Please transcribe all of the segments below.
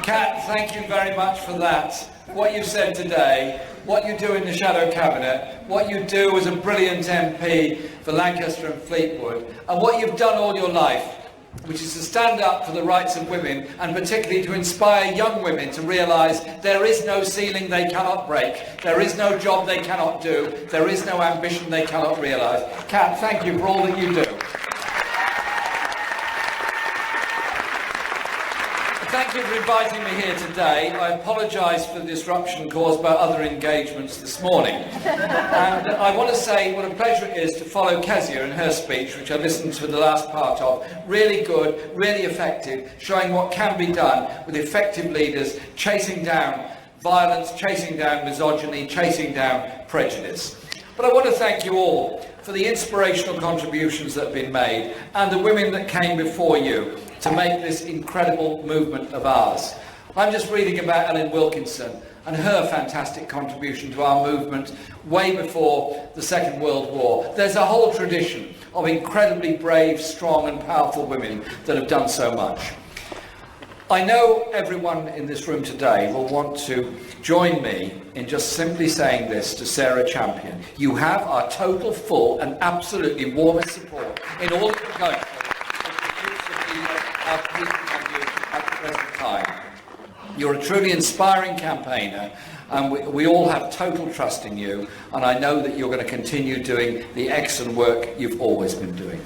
Kat, thank you very much for that. What you've said today, what you do in the Shadow Cabinet, what you do as a brilliant MP for Lancaster and Fleetwood, and what you've done all your life, which is to stand up for the rights of women, and particularly to inspire young women to realise there is no ceiling they cannot break, there is no job they cannot do, there is no ambition they cannot realise. Kat, thank you for all that you do. Thank you for inviting me here today. I apologise for the disruption caused by other engagements this morning. And I want to say what a pleasure it is to follow Kezia in her speech, which I listened to the last part of. Really good, really effective, showing what can be done with effective leaders, chasing down violence, chasing down misogyny, chasing down prejudice. But I want to thank you all for the inspirational contributions that have been made, and the women that came before you to make this incredible movement of ours. I'm just reading about Ellen Wilkinson and her fantastic contribution to our movement way before the Second World War. There's a whole tradition of incredibly brave, strong and powerful women that have done so much. I know everyone in this room today will want to join me in just simply saying this to Sarah Champion. You have our total, full and absolutely warmest support in all that you're going for. Our people on you at the present time. You're a truly inspiring campaigner, and we all have total trust in you, and I know that you're going to continue doing the excellent work you've always been doing.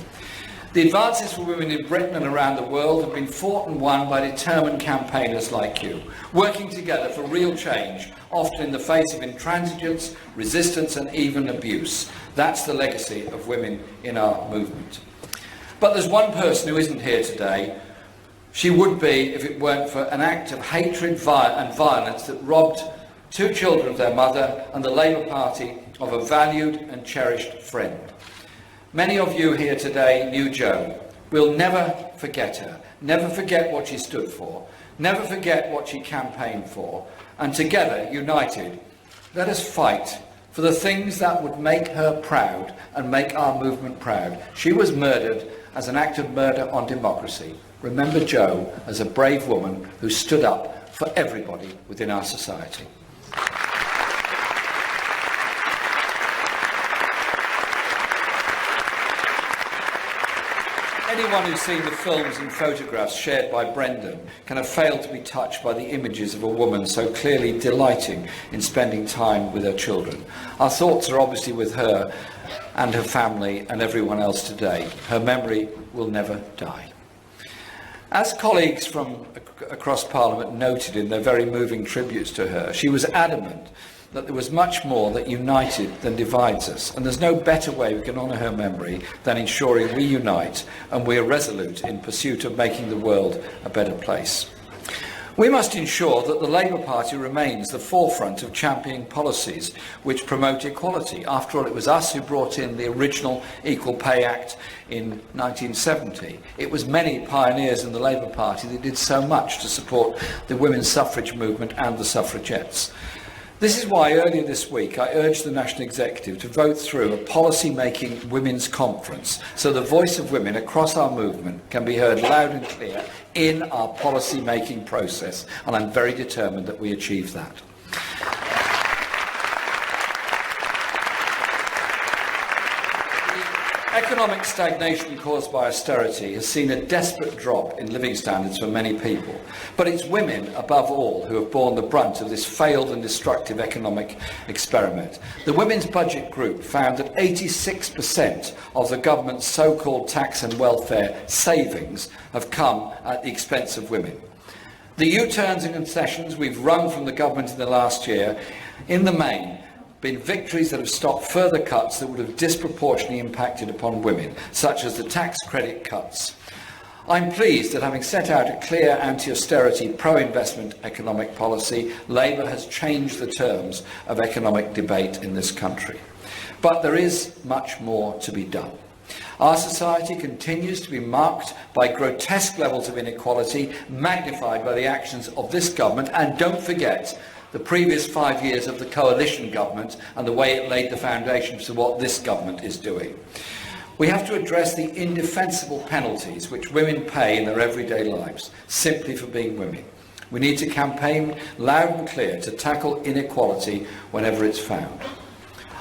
The advances for women in Britain and around the world have been fought and won by determined campaigners like you, working together for real change, often in the face of intransigence, resistance and even abuse. That's the legacy of women in our movement. But there's one person who isn't here today. She would be if it weren't for an act of hatred and violence that robbed 2 children of their mother and the Labour Party of a valued and cherished friend. Many of you here today knew Jo. We'll never forget her, never forget what she stood for, never forget what she campaigned for, and together, united, let us fight for the things that would make her proud and make our movement proud. She was murdered as an act of murder on democracy. Remember Jo as a brave woman who stood up for everybody within our society. Anyone who's seen the films and photographs shared by Brendan can have failed to be touched by the images of a woman so clearly delighting in spending time with her children. Our thoughts are obviously with her and her family and everyone else today. Her memory will never die. As colleagues from across Parliament noted in their very moving tributes to her, she was adamant that there was much more that united than divides us, and there's no better way we can honour her memory than ensuring we unite and we are resolute in pursuit of making the world a better place. We must ensure that the Labour Party remains the forefront of championing policies which promote equality. After all, it was us who brought in the original Equal Pay Act in 1970. It was many pioneers in the Labour Party that did so much to support the women's suffrage movement and the suffragettes. This is why earlier this week I urged the National Executive to vote through a policy-making women's conference so the voice of women across our movement can be heard loud and clear in our policy-making process, and I'm very determined that we achieve that. Economic stagnation caused by austerity has seen a desperate drop in living standards for many people, but it's women above all who have borne the brunt of this failed and destructive economic experiment. The Women's Budget Group found that 86% of the government's so-called tax and welfare savings have come at the expense of women. The U-turns and concessions we've wrung from the government in the last year, in the main, been victories that have stopped further cuts that would have disproportionately impacted upon women, such as the tax credit cuts. I'm pleased that having set out a clear anti-austerity, pro-investment economic policy, Labour has changed the terms of economic debate in this country. But there is much more to be done. Our society continues to be marked by grotesque levels of inequality, magnified by the actions of this government, and don't forget the previous 5 years of the coalition government and the way it laid the foundations for what this government is doing. We have to address the indefensible penalties which women pay in their everyday lives simply for being women. We need to campaign loud and clear to tackle inequality whenever it's found.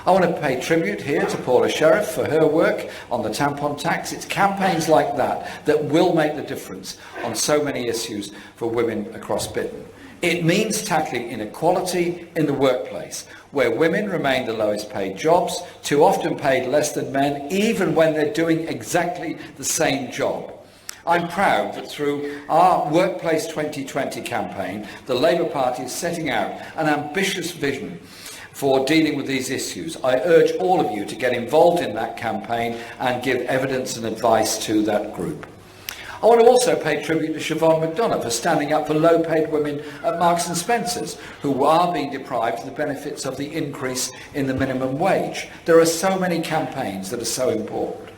I want to pay tribute here to Paula Sheriff for her work on the tampon tax. It's campaigns like that that will make the difference on so many issues for women across Britain. It means tackling inequality in the workplace, where women remain the lowest paid jobs, too often paid less than men, even when they're doing exactly the same job. I'm proud that through our Workplace 2020 campaign, the Labour Party is setting out an ambitious vision for dealing with these issues. I urge all of you to get involved in that campaign and give evidence and advice to that group. I want to also pay tribute to Siobhan McDonough for standing up for low-paid women at Marks and Spencer's, who are being deprived of the benefits of the increase in the minimum wage. There are so many campaigns that are so important.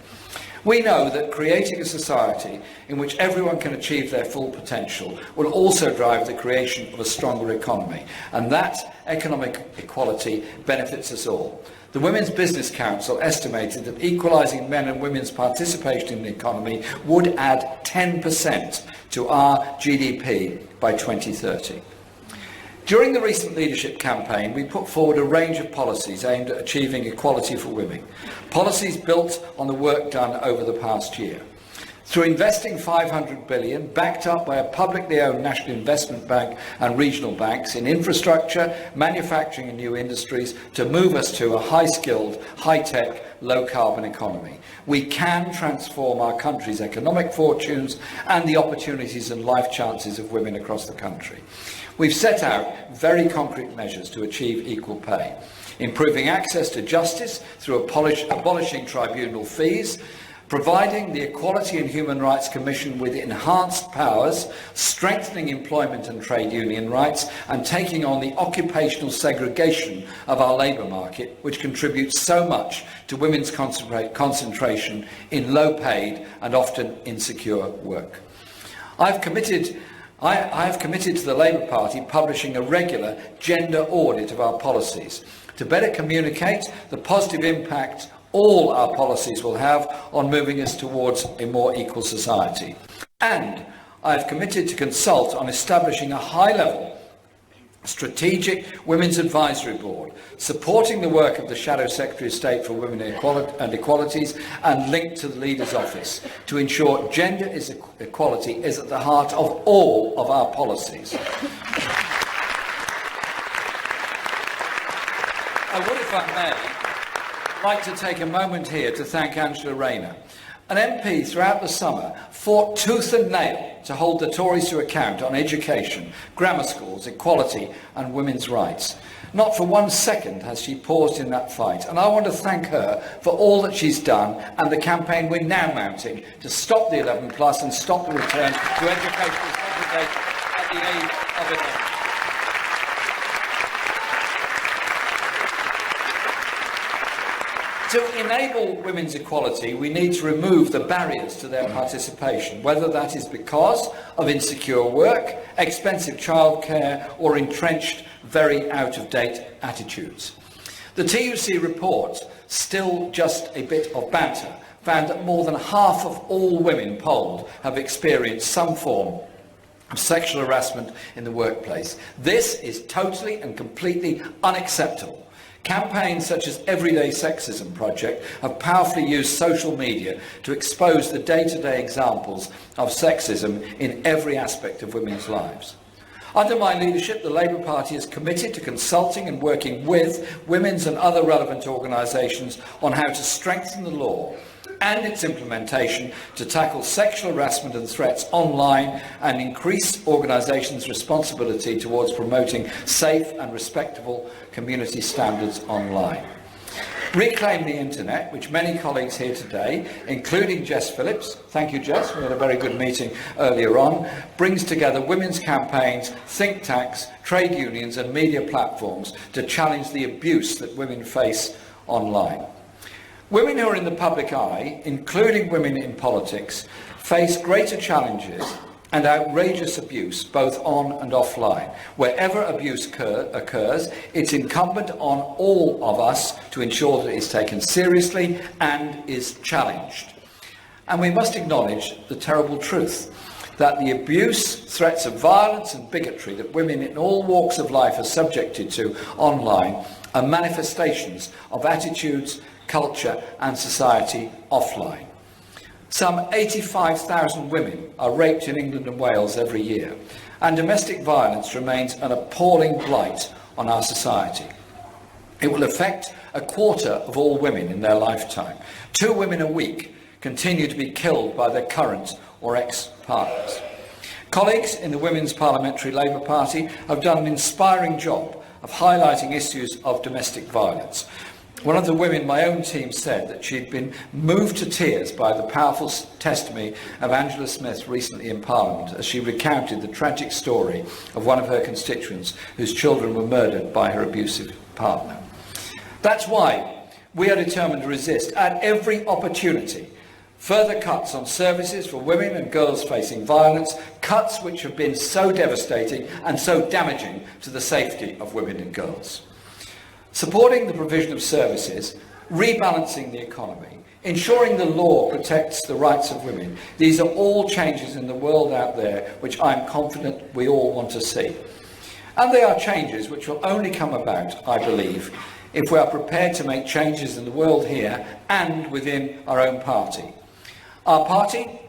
We know that creating a society in which everyone can achieve their full potential will also drive the creation of a stronger economy, and that economic equality benefits us all. The Women's Business Council estimated that equalising men and women's participation in the economy would add 10% to our GDP by 2030. During the recent leadership campaign, we put forward a range of policies aimed at achieving equality for women, policies built on the work done over the past year. Through investing $500 billion, backed up by a publicly owned national investment bank and regional banks in infrastructure, manufacturing and new industries to move us to a high-skilled, high-tech, low-carbon economy, we can transform our country's economic fortunes and the opportunities and life chances of women across the country. We've set out very concrete measures to achieve equal pay, improving access to justice through abolishing tribunal fees, providing the Equality and Human Rights Commission with enhanced powers, strengthening employment and trade union rights, and taking on the occupational segregation of our labour market, which contributes so much to women's concentration in low-paid and often insecure work. I have committed to the Labour Party publishing a regular gender audit of our policies to better communicate the positive impact all our policies will have on moving us towards a more equal society. And I have committed to consult on establishing a high-level strategic Women's Advisory Board, supporting the work of the Shadow Secretary of State for Women and Equalities and linked to the Leader's Office, to ensure gender equality is at the heart of all of our policies. I would, if I may, like to take a moment here to thank Angela Rayner. An MP throughout the summer fought tooth and nail to hold the Tories to account on education, grammar schools, equality and women's rights. Not for 1 second has she paused in that fight, and I want to thank her for all that she's done and the campaign we're now mounting to stop the 11 plus and stop the return to educational segregation at the age of 11. To enable women's equality, we need to remove the barriers to their participation, whether that is because of insecure work, expensive childcare, or entrenched, very out-of-date attitudes. The TUC report, still just a bit of banter, found that more than half of all women polled have experienced some form of sexual harassment in the workplace. This is totally and completely unacceptable. Campaigns such as Everyday Sexism Project have powerfully used social media to expose the day-to-day examples of sexism in every aspect of women's lives. Under my leadership, the Labour Party is committed to consulting and working with women's and other relevant organisations on how to strengthen the law and its implementation to tackle sexual harassment and threats online and increase organisations' responsibility towards promoting safe and respectable community standards online. Reclaim the Internet, which many colleagues here today, including Jess Phillips, thank you Jess, we had a very good meeting earlier on, brings together women's campaigns, think tanks, trade unions and media platforms to challenge the abuse that women face online. Women who are in the public eye, including women in politics, face greater challenges and outrageous abuse both on and offline. Wherever abuse occurs, it's incumbent on all of us to ensure that it is taken seriously and is challenged. And we must acknowledge the terrible truth. that the abuse, threats of violence and bigotry that women in all walks of life are subjected to online are manifestations of attitudes, culture and society offline. Some 85,000 women are raped in England and Wales every year, and domestic violence remains an appalling blight on our society. It will affect a quarter of all women in their lifetime. 2 women a week continue to be killed by their current or ex-partners. Colleagues in the Women's Parliamentary Labour Party have done an inspiring job of highlighting issues of domestic violence. One of the women in my own team said that she'd been moved to tears by the powerful testimony of Angela Smith recently in Parliament as she recounted the tragic story of one of her constituents whose children were murdered by her abusive partner. That's why we are determined to resist at every opportunity further cuts on services for women and girls facing violence, cuts which have been so devastating and so damaging to the safety of women and girls. Supporting the provision of services, rebalancing the economy, ensuring the law protects the rights of women, these are all changes in the world out there which I'm confident we all want to see. And they are changes which will only come about, I believe, if we are prepared to make changes in the world here and within our own party. Our party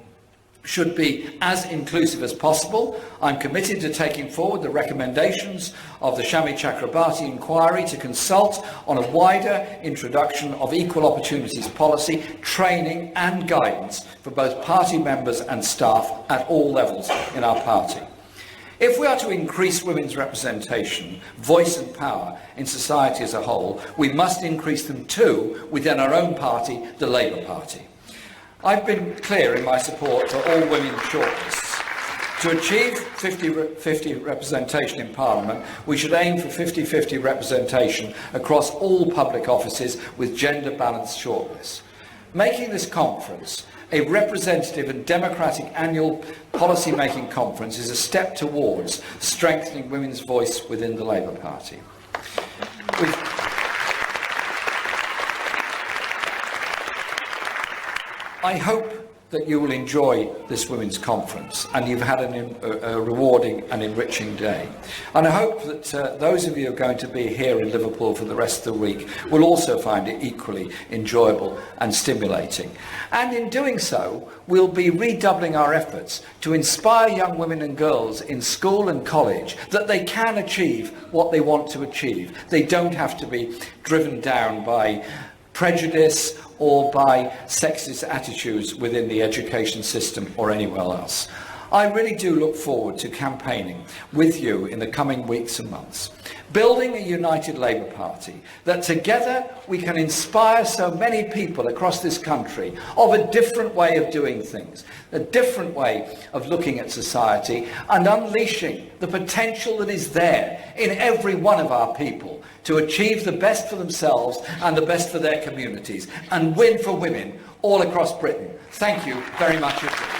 should be as inclusive as possible. I'm committed to taking forward the recommendations of the Shami Chakrabarti inquiry to consult on a wider introduction of equal opportunities policy, training and guidance for both party members and staff at all levels in our party. If we are to increase women's representation, voice and power in society as a whole, we must increase them too within our own party, the Labour Party. I've been clear in my support for all women shortlists. To achieve 50-50 representation in Parliament, we should aim for 50-50 representation across all public offices with gender-balanced shortlists. Making this conference a representative and democratic annual policy-making conference is a step towards strengthening women's voice within the Labour Party. I hope that you will enjoy this Women's Conference and you've had a rewarding and enriching day. And I hope that those of you who are going to be here in Liverpool for the rest of the week will also find it equally enjoyable and stimulating. And in doing so, we'll be redoubling our efforts to inspire young women and girls in school and college that they can achieve what they want to achieve. They don't have to be driven down by prejudice or by sexist attitudes within the education system or anywhere else. I really do look forward to campaigning with you in the coming weeks and months, building a united Labour Party that together we can inspire so many people across this country of a different way of doing things, a different way of looking at society and unleashing the potential that is there in every one of our people to achieve the best for themselves and the best for their communities and win for women all across Britain. Thank you very much indeed.